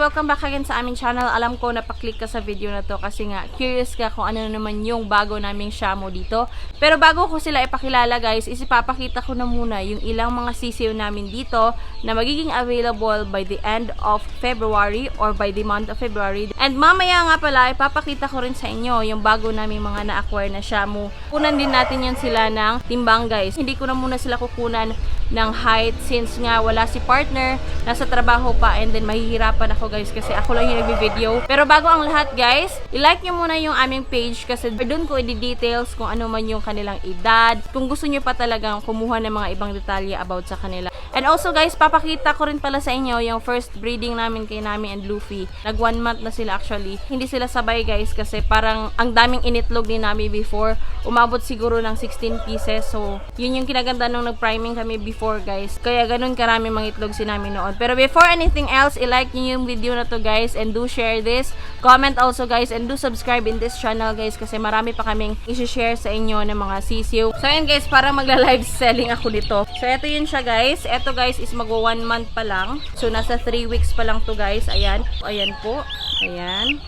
welcome back again sa aming channel. Alam ko napaklik ka sa video na to kasi nga curious ka kung ano naman yung bago naming shamu dito. Pero bago ko sila ipakilala guys, isipapakita ko na muna yung ilang mga sisiw namin dito na magiging available by the end of February or by the month of February. And mamaya nga pala, ipapakita ko rin sa inyo yung bago naming mga na-acquire na shamu. Kunan din natin yan sila ng timbang guys. Hindi ko na muna sila kukunan ng height since nga wala si partner, nasa trabaho pa, and then mahihirapan ako guys kasi ako lang yung nagbi-video. Pero bago ang lahat guys, i-like nyo muna yung aming page kasi doon ko i-details kung ano man yung kanilang edad, kung gusto nyo pa talagang kumuha ng mga ibang detalye about sa kanila. And also guys, papakita ko rin pala sa inyo yung first breeding namin kay Nami and Luffy. Nag 1 month na sila actually. Hindi sila sabay guys kasi parang ang daming initlog ni Nami before. Umabot siguro ng 16 pieces. So, yun yung kinaganda nung nag-priming kami before guys. Kaya ganun karami mga itlog si Nami noon. Pero before anything else, i-like nyo yung video na to guys and do share this. Comment also guys and do subscribe in this channel guys kasi marami pa kaming i-share sa inyo ng mga sisiw. So, ayan guys, parang magla-live selling ako dito. So, eto yun siya guys. Eto guys is mag 1 month pa lang. So, nasa 3 weeks pa lang to guys. Ayan. Ayan po. Ayan.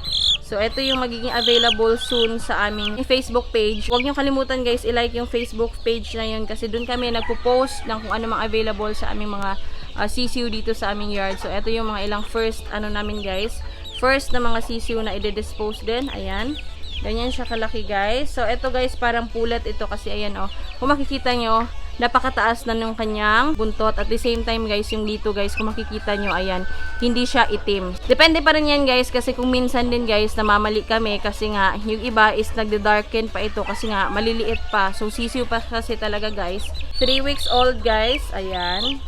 So, ito yung magiging available soon sa aming Facebook page. Huwag niyong kalimutan guys, i-like yung Facebook page na yun kasi dun kami nagpo-post ng kung ano mang available sa aming mga sisiw dito sa aming yard. So, ito yung mga ilang first namin guys. First na mga sisiw na i-dispose din. Ayan. Ganyan siya kalaki guys. So, ito guys parang pulat ito kasi ayan oh. Kung makikita nyo, napakataas na nung kanyang buntot. At the same time guys, yung dito guys, kung makikita nyo, ayan, hindi siya itim. Depende pa rin yan guys, kasi kung minsan din guys, namamali kami kasi nga, yung iba is nagde-darken pa ito kasi nga, maliliit pa. So, sisiw pa kasi talaga guys. 3 weeks old guys, ayan.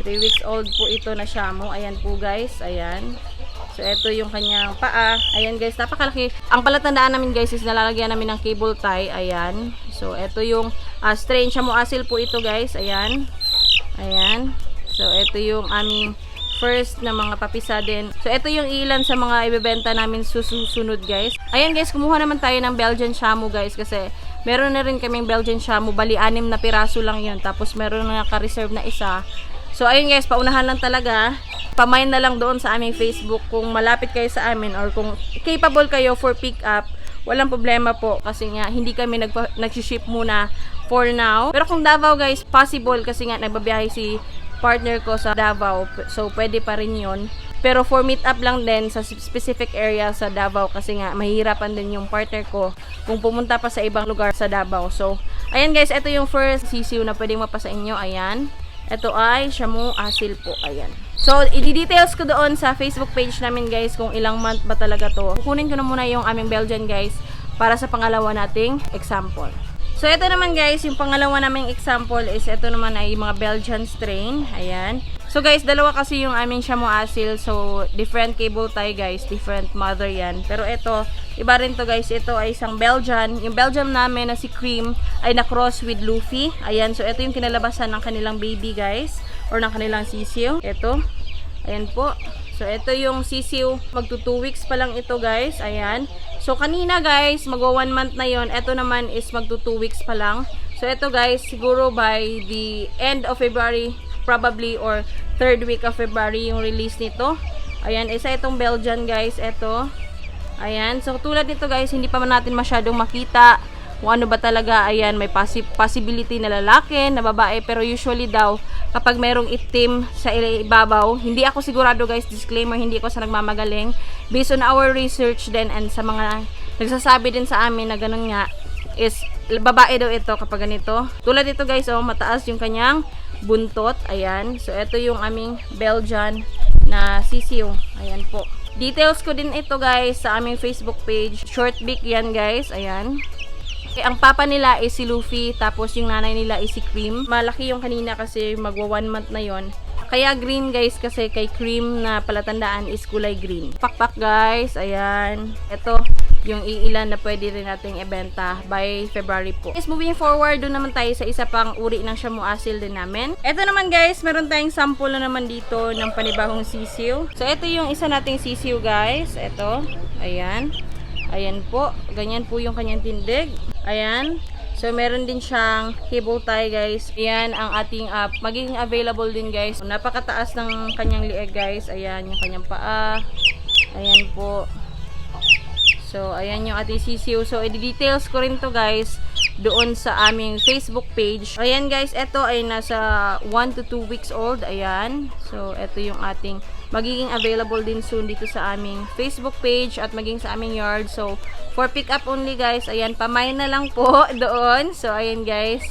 3 weeks old po ito na shamu. Ayan po guys, ayan. So, ito yung kanyang paa. Ayan guys, napakalaki. Ang palatandaan namin guys is nalalagyan namin ng cable tie. Ayan. So, ito yung strain shamu asil po ito guys. Ayan. Ayan. So, ito yung aming first na mga papisa din. So, ito yung ilan sa mga ibebenta namin susunod guys. Ayan guys, kumuha naman tayo ng Belgian shamu guys kasi meron na rin kaming Belgian shamu. Bali, 6 na piraso lang yun. Tapos, meron na naka-reserve na isa. So, ayun guys, paunahan lang talaga. Pamain na lang doon sa aming Facebook kung malapit kayo sa amin or kung capable kayo for pick up. Walang problema po kasi nga hindi kami nag-ship muna for now. Pero kung Davao guys, possible kasi nga nagbabiyahe si partner ko sa Davao. So, pwede pa rin yun. Pero for meet up lang din sa specific area sa Davao kasi nga mahihirapan din yung partner ko kung pumunta pa sa ibang lugar sa Davao. So, ayan guys, ito yung first sisiw na pwedeng mapasa inyo. Ayan. Ito ay shamu asil po. Ayan. So, i-details ko doon sa Facebook page namin guys kung ilang month ba talaga to. Kukunin ko na muna yung aming Belgian guys para sa pangalawa nating example. So, ito naman guys, yung pangalawa naming example is ito naman ay mga Belgian strain. Ayan. So guys, dalawa kasi yung aming shamu asil. So, different cable tie guys. Different mother yan. Pero ito, iba rin to guys. Ito ay isang Belgian. Yung Belgian namin na si Cream ay na-cross with Luffy. Ayan. So, ito yung kinalabasan ng kanilang baby guys. Or ng kanilang sisiw. Ito. Ayan po. So, ito yung sisiw. Magto 2 weeks pa lang ito guys. Ayan. So, kanina guys, magwa 1 month na yon. Ito naman is magto 2 weeks pa lang. So, ito guys, siguro by the end of February probably or 3rd week of February yung release nito. Ayan, isa itong Belgian guys, ito. Ayan, so tulad nito guys, hindi pa man natin masyadong makita kung ano ba talaga. Ayan, may possibility na lalaki, na babae, pero usually daw kapag merong itim sa ibabaw, hindi ako sigurado guys, disclaimer, hindi ako sa nagmamagaling. Based on our research din and sa mga nagsasabi din sa amin na ganun nga, is babae daw ito kapag ganito. Tulad ito guys, oh, mataas yung kanyang buntot. Ayan. So, ito yung aming Belgian na sisiw. Ayan po. Details ko din ito guys sa aming Facebook page. Short beak yan guys. Ayan. Okay, ang papa nila is si Luffy. Tapos yung nanay nila is si Cream. Malaki yung kanina kasi magwa 1 month na yon. Kaya green guys kasi kay Cream na palatandaan is kulay green. Pakpak guys. Ayan. Ito yung iilan na pwede rin nating ibenta by February po. Guys, moving forward, doon naman tayo sa isa pang uri ng shamu asil din namin. Ito naman guys, meron tayong sample na naman dito ng panibagong sisiw. So, ito yung isa nating sisiw guys. Ito. Ayan. Ayan po. Ganyan po yung kanyang tindig. Ayan. So, meron din siyang cable tie, guys. Ayan, ang ating magiging available din, guys. Napakataas ng kanyang lieg, guys. Ayan, yung kanyang paa. Ayan po. So, ayan yung ating sisiw. So, i-details ko rin to, guys, doon sa aming Facebook page. Ayan, guys, ito ay nasa 1 to 2 weeks old. Ayan. So, ito yung ating magiging available din soon dito sa aming Facebook page at maging sa aming yard. So, for pick up only, guys. Ayan, pamay na lang po doon. So, ayan, guys.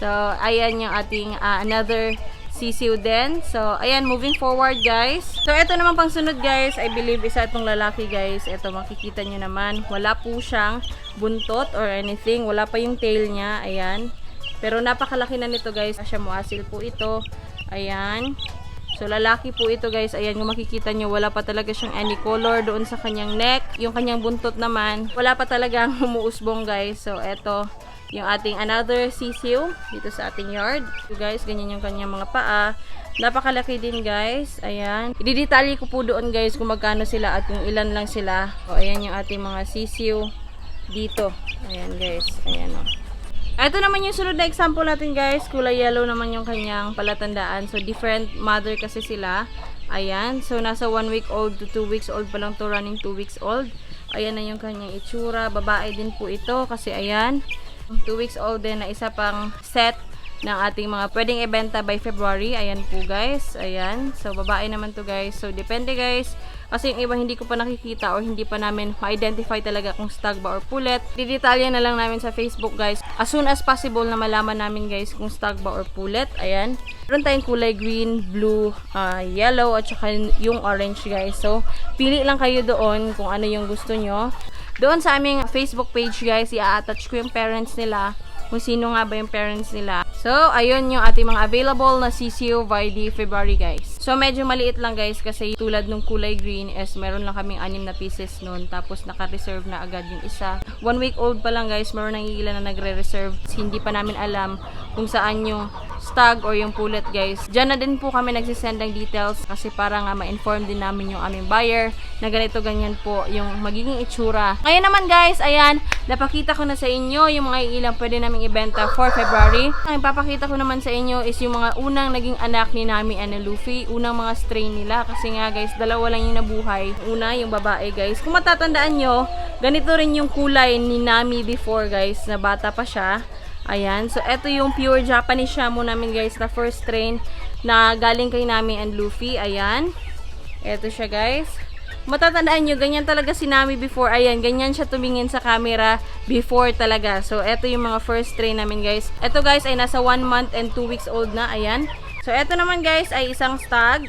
So, ayan yung ating another sisiw din. So, ayan, moving forward, guys. So, ito naman pang sunod, guys. I believe isa itong lalaki, guys. Ito, makikita nyo naman. Wala po siyang buntot or anything. Wala pa yung tail niya. Ayan. Pero napakalaki na nito, guys. Siya muasil po ito. Ayan. So, lalaki po ito, guys. Ayan, kung makikita nyo, wala pa talaga siyang any color doon sa kanyang neck. Yung kanyang buntot naman, wala pa talagang humuusbong, guys. So, ito, yung ating another sisiw dito sa ating yard. So, guys, ganyan yung kanyang mga paa. Napakalaki din, guys. Ayan. Ididetali ko po doon, guys, kung magkano sila at kung ilan lang sila. So, ayan yung ating mga sisiw dito. Ayan, guys. Ayan, o. Ito naman yung sunod na example natin, guys. Kulay yellow naman yung kanyang palatandaan. So, different mother kasi sila. Ayan. So, nasa 1 week old to 2 weeks old pa lang to, running 2 weeks old. Ayan na yung kanyang itsura. Babae din po ito kasi ayan. 2 weeks old din na isa pang set ng ating mga pwedeng ibenta by February. Ayan po, guys. Ayan. So, babae naman to, guys. So, depende, guys. Kasi yung iba hindi ko pa nakikita or hindi pa namin ma-identify talaga kung stag ba or pulet. Didetalya na lang namin sa Facebook, guys. As soon as possible na malaman namin, guys, kung stag ba or pulet. Ayan. Meron tayong kulay green, blue, yellow, at saka yung orange, guys. So, pili lang kayo doon kung ano yung gusto nyo. Doon sa aming Facebook page, guys, i-attach ko yung parents nila. Kung sino nga ba yung parents nila. So, ayun yung ating mga available na sisiw by the February, guys. So, medyo maliit lang, guys, kasi tulad nung kulay green is meron lang kaming 6 na pieces nun. Tapos, naka-reserve na agad yung isa. 1 week old pa lang, guys, meron nang ilan na nagre-reserve. Hindi pa namin alam kung saan yung stag or yung pulet, guys. Diyan na din po kami nagsisend ng details kasi para nga ma-inform din namin yung aming buyer na ganito, ganyan po yung magiging itsura. Ngayon naman, guys, ayan, napakita ko na sa inyo yung mga ilang pwede naming ibenta for February. Ang ipapakita ko naman sa inyo is yung mga unang naging anak ni Nami and Luffy. Unang mga strain nila. Kasi nga, guys, dalawa lang yung nabuhay. Una, yung babae, guys. Kung matatandaan nyo, ganito rin yung kulay ni Nami before, guys, na bata pa siya. Ayan. So, ito yung pure Japanese Shamu namin, guys, na first strain na galing kay Nami and Luffy. Ayan. Ito siya, guys. Matatandaan nyo, ganyan talaga si Nami before. Ayan, ganyan siya tumingin sa camera before talaga. So, ito yung mga first strain namin, guys. Ito, guys, ay nasa 1 month and 2 weeks old na. Ayan. So, ito naman, guys, ay isang stag.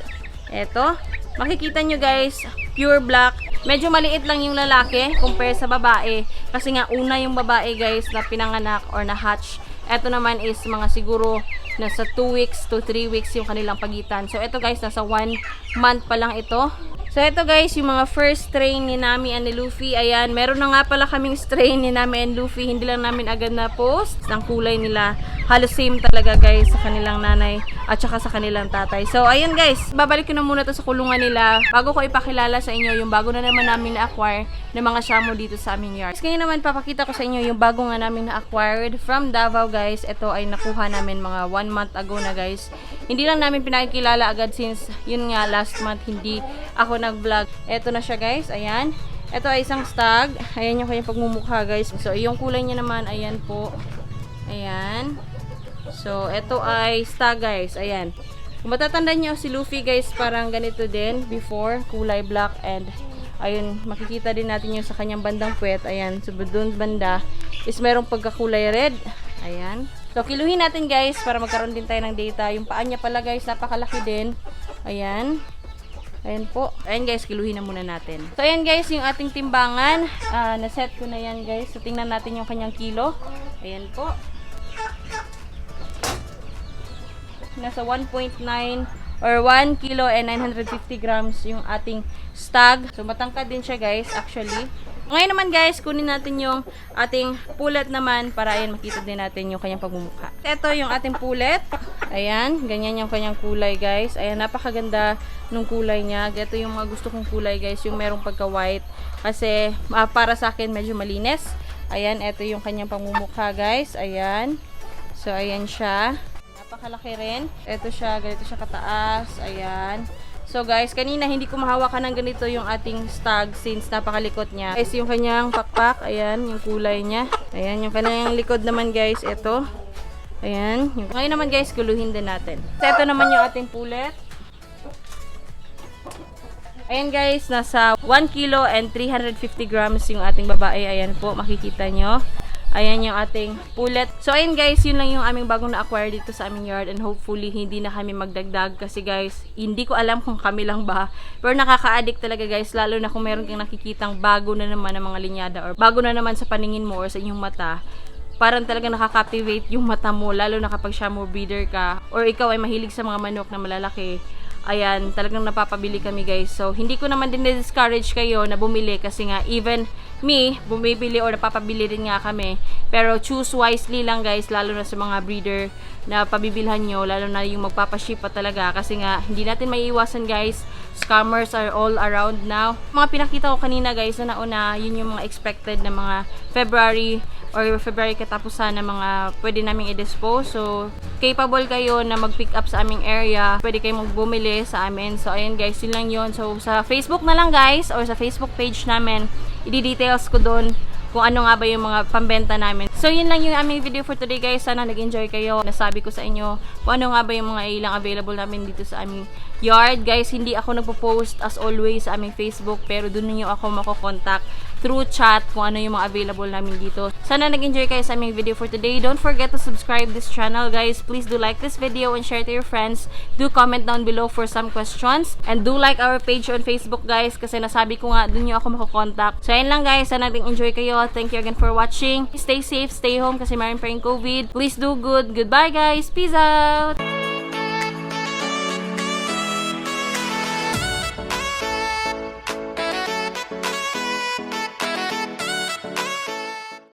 Ito. Makikita nyo, guys, pure black. Medyo maliit lang yung lalaki compare sa babae. Kasi nga, una yung babae, guys, na pinanganak or na hatch. Ito naman is mga siguro nasa 2 weeks to 3 weeks yung kanilang pagitan. So, ito, guys, nasa 1 month pa lang ito. So, ito, guys, yung mga first strain ni Nami and ni Luffy. Ayan, meron na nga pala kaming strain ni Nami and Luffy. Hindi lang namin agad na post. Ang kulay nila, halos same talaga, guys, sa kanilang nanay at saka sa kanilang tatay. So, ayun, guys, babalik ko na muna to sa kulungan nila bago ko ipakilala sa inyo yung bago na naman namin na-acquire na mga Shamu dito sa aming yard. Ngayon naman, papakita ko sa inyo yung bago nga namin na-acquired from Davao, guys. Ito ay nakuha namin mga 1 month ago na, guys. Hindi lang namin pinakikilala agad since, yun nga, last month, hindi ako nag-vlog. Ito na siya, guys. Ayan. Ito ay isang stag. Ayan yung kanyang pagmumukha, guys. So, yung kulay niya naman, ayan po. Ayan. So, ito ay stag, guys. Ayan. Kung matatandaan nyo si Luffy, guys, parang ganito din before. Kulay black and ayun, makikita din natin yung sa kanyang bandang puwet. Ayan. So, doon banda is merong pagkakulay red. Ayan. So, kiluhin natin, guys, para magkaroon din tayo ng data. Yung paa niya pala, guys, napakalaki din. Ayan. Ayan po. Ayan, guys, kiluhin na muna natin. So, ayan, guys, yung ating timbangan. Na-set ko na yan, guys. So, tingnan natin yung kanyang kilo. Ayan po. Nasa 1.9 or 1 kilo and 950 grams yung ating stag. So, matangkad din siya, guys, actually. Ngayon naman, guys, kunin natin yung ating pulet naman para ayan, makita din natin yung kanyang pagmumukha. Ito yung ating pulet. Ayan, ganyan yung kanyang kulay, guys. Ayan, napakaganda nung kulay niya. Ito yung mga gusto kong kulay, guys, yung merong pagka-white. Kasi, para sa akin, medyo malinis. Ayan, ito yung kanyang pangmumukha guys. Ayan. So, ayan siya. Napakalaki rin. Ito siya, ganito siya kataas. Ayan. So guys, kanina hindi ko mahawakan ng ganito yung ating stag since napakalikot niya. Guys, yung kanyang pakpak, ayan, yung kulay niya. Ayan, yung kanyang likod naman guys, ito. Ayan. Ngayon naman guys, guluhin din natin. So, ito naman yung ating pulet. Ayan guys, nasa 1 kilo and 350 grams yung ating babae. Ayan po, makikita nyo. Ayan yung ating pulet. So, ayun guys, yun lang yung aming bagong na-acquire dito sa aming yard and hopefully hindi na kami magdagdag kasi guys, hindi ko alam kung kami lang ba. Pero nakaka-addict talaga guys, lalo na kung meron kang nakikitang bago na naman ng mga linyada or bago na naman sa paningin mo or sa inyong mata. Parang talaga nakaka-captivate yung mata mo, lalo na kapag Shamu breeder ka or ikaw ay mahilig sa mga manok na malalaki. Ayan, talagang napapabili kami guys. So, hindi ko naman din discourage kayo na bumili kasi nga even me, bumibili or napapabili din nga kami. Pero choose wisely lang guys, lalo na sa mga breeder na pabibilhan nyo, lalo na yung magpapaship pa talaga. Kasi nga, hindi natin maiiwasan guys, scammers are all around now. Mga pinakita ko kanina guys, na nauna, yun yung mga expected na mga February katapusan na mga pwede naming i-dispose. So, capable kayo na mag-pick up sa aming area. Pwede kayong magbumili sa amin. So, ayan guys, yun lang yun. So, sa Facebook na lang guys, or sa Facebook page namin, i-details ko doon kung ano nga ba yung mga pambenta namin. So, yun lang yung aming video for today guys. Sana nag-enjoy kayo. Nasabi ko sa inyo kung ano nga ba yung mga ilang available namin dito sa aming yard. Guys, hindi ako nagpo-post as always sa aming Facebook, pero doon niyo ako mako-contact through chat kung ano yung mga available namin dito. Sana nag-enjoy kayo sa aming video for today. Don't forget to subscribe this channel guys. Please do like this video and share to your friends. Do comment down below for some questions. And do like our page on Facebook guys kasi nasabi ko nga doon niyo ako mako-contact. So, ayun lang guys. Sana nag-enjoy kayo. Thank you again for watching. Stay safe, stay home kasi meron pa rin COVID. Please do good. Goodbye guys. Peace out!